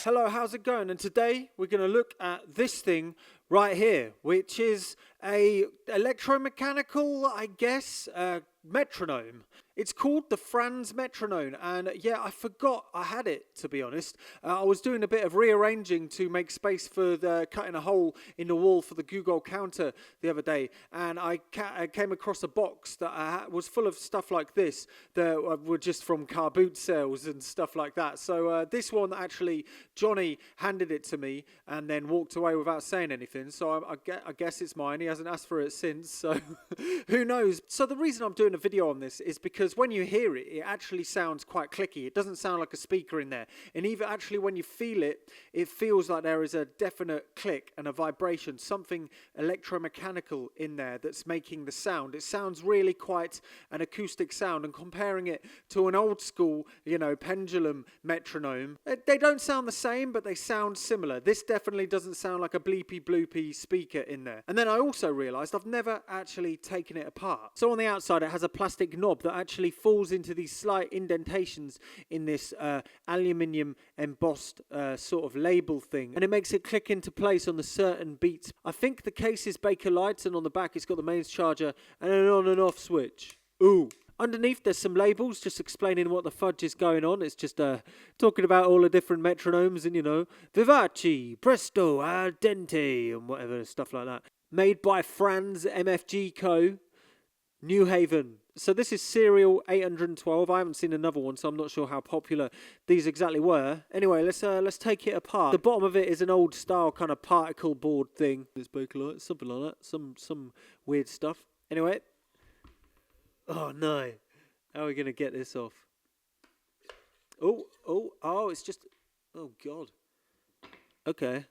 Hello, how's it going? And today we're going to look at this thing right here, which is a electromechanical, I guess, metronome. It's called the Franz Metronome, and yeah, I forgot I had it, to be honest. I was doing a bit of rearranging to make space for cutting a hole in the wall for the Google counter the other day, and I came across a box that was full of stuff like this that were just from car boot sales and stuff like that. So this one, actually, Johnny handed it to me and then walked away without saying anything, so I guess it's mine. He hasn't asked for it since, so who knows. So the reason I'm doing a video on this is because when you hear it, it actually sounds quite clicky. It doesn't sound like a speaker in there. And even actually when you feel it, it feels like there is a definite click and a vibration, something electromechanical in there that's making the sound. It sounds really quite an acoustic sound. And comparing it to an old school, pendulum metronome, they don't sound the same, but they sound similar. This definitely doesn't sound like a bleepy bloopy speaker in there. And then I also realized I've never actually taken it apart. So on the outside, it has a plastic knob that actually falls into these slight indentations in this aluminium embossed sort of label thing, and it makes it click into place on the certain beats. I think the case is Bakelite, and on the back it's got the mains charger and an on and off switch. Ooh. Underneath there's some labels just explaining what the fudge is going on. It's just talking about all the different metronomes and, Vivace, Presto, Al Dente, and whatever stuff like that. Made by Franz MFG Co., New Haven. So this is serial 812. I haven't seen another one, so I'm not sure how popular these exactly were. Anyway, let's take it apart. The bottom of it is an old style kind of particle board thing. It's Bakelite, something like that. Some weird stuff. Anyway. Oh no. How are we gonna get this off? Oh, it's just, oh god. Okay.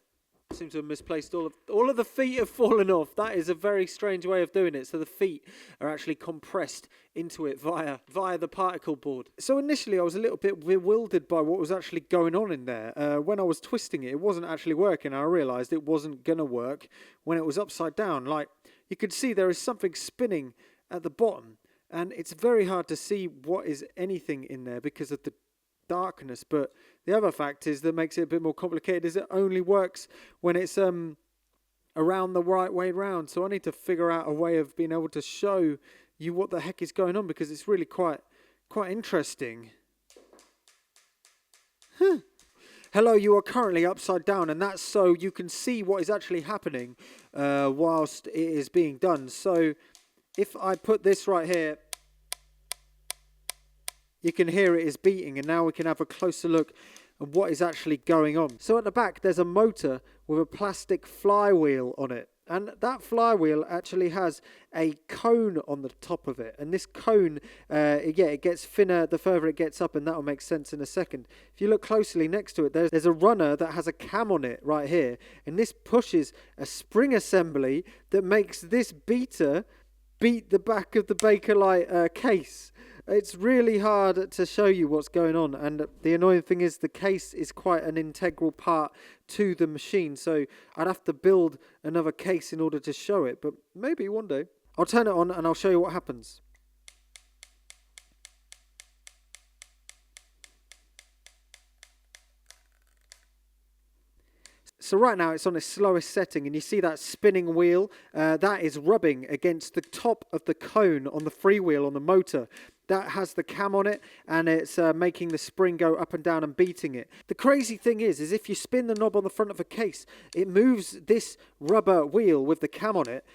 Seem to have misplaced all of the feet have fallen off. That is a very strange way of doing it. So the feet are actually compressed into it via the particle board. So initially I was a little bit bewildered by what was actually going on in there. When I was twisting it, it wasn't actually working. I realized it wasn't gonna work when it was upside down. Like, you could see there is something spinning at the bottom, and it's very hard to see what is anything in there because of the darkness. But the other fact is that makes it a bit more complicated is it only works when it's around the right way round. So I need to figure out a way of being able to show you what the heck is going on, because it's really quite interesting. Hello, you are currently upside down, and that's so you can see what is actually happening whilst it is being done. So if I put this right here, you can hear it is beating, and now we can have a closer look at what is actually going on. So at the back, there's a motor with a plastic flywheel on it. And that flywheel actually has a cone on the top of it. And this cone, it gets thinner the further it gets up, and that'll make sense in a second. If you look closely next to it, there's a runner that has a cam on it right here. And this pushes a spring assembly that makes this beater beat the back of the Bakelite case. It's really hard to show you what's going on, and the annoying thing is the case is quite an integral part to the machine, so I'd have to build another case in order to show it, but maybe one day. I'll turn it on and I'll show you what happens. So right now it's on its slowest setting, and you see that spinning wheel, that is rubbing against the top of the cone on the freewheel on the motor. That has the cam on it, and it's making the spring go up and down and beating it. The crazy thing is if you spin the knob on the front of a case, it moves this rubber wheel with the cam on it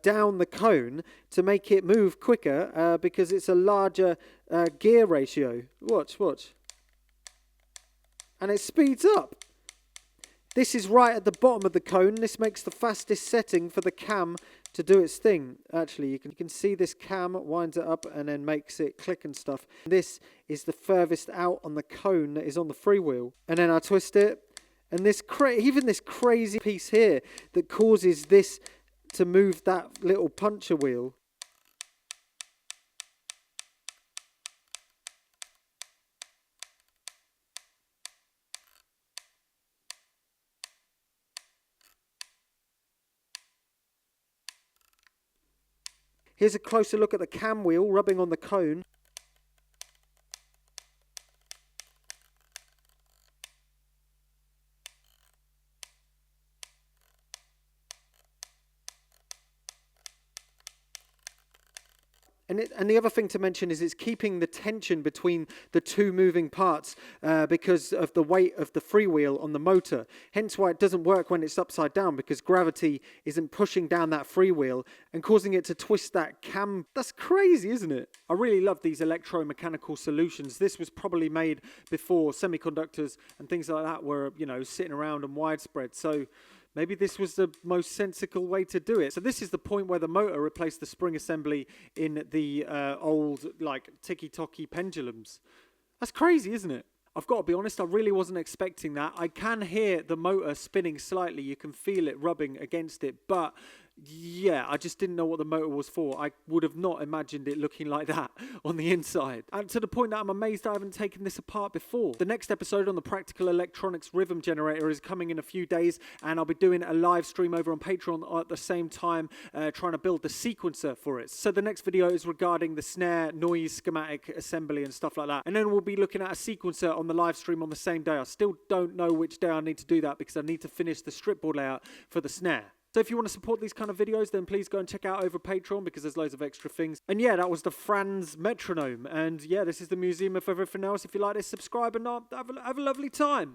down the cone to make it move quicker because it's a larger gear ratio. Watch. And it speeds up. This is right at the bottom of the cone. This makes the fastest setting for the cam to do its thing. Actually, you can see this cam winds it up and then makes it click and stuff. This is the furthest out on the cone that is on the freewheel. And then I twist it, and even this crazy piece here that causes this to move that little puncher wheel. Here's a closer look at the cam wheel rubbing on the cone. And the other thing to mention is it's keeping the tension between the two moving parts because of the weight of the freewheel on the motor. Hence why it doesn't work when it's upside down, because gravity isn't pushing down that freewheel and causing it to twist that cam. That's crazy, isn't it? I really love these electromechanical solutions. This was probably made before semiconductors and things like that were, sitting around and widespread. So maybe this was the most sensible way to do it. So this is the point where the motor replaced the spring assembly in the old, ticky-tocky pendulums. That's crazy, isn't it? I've got to be honest, I really wasn't expecting that. I can hear the motor spinning slightly. You can feel it rubbing against it. But yeah, I just didn't know what the motor was for. I would have not imagined it looking like that on the inside. And to the point that I'm amazed I haven't taken this apart before. The next episode on the Practical Electronics Rhythm Generator is coming in a few days, and I'll be doing a live stream over on Patreon at the same time, trying to build the sequencer for it. So the next video is regarding the snare, noise, schematic assembly and stuff like that. And then we'll be looking at a sequencer on the live stream on the same day. I still don't know which day I need to do that because I need to finish the stripboard layout for the snare. So if you want to support these kind of videos, then please go and check out over Patreon because there's loads of extra things. And yeah, that was the Franz Metronome. And yeah, this is the museum of everything else. If you like this, subscribe and have a lovely time.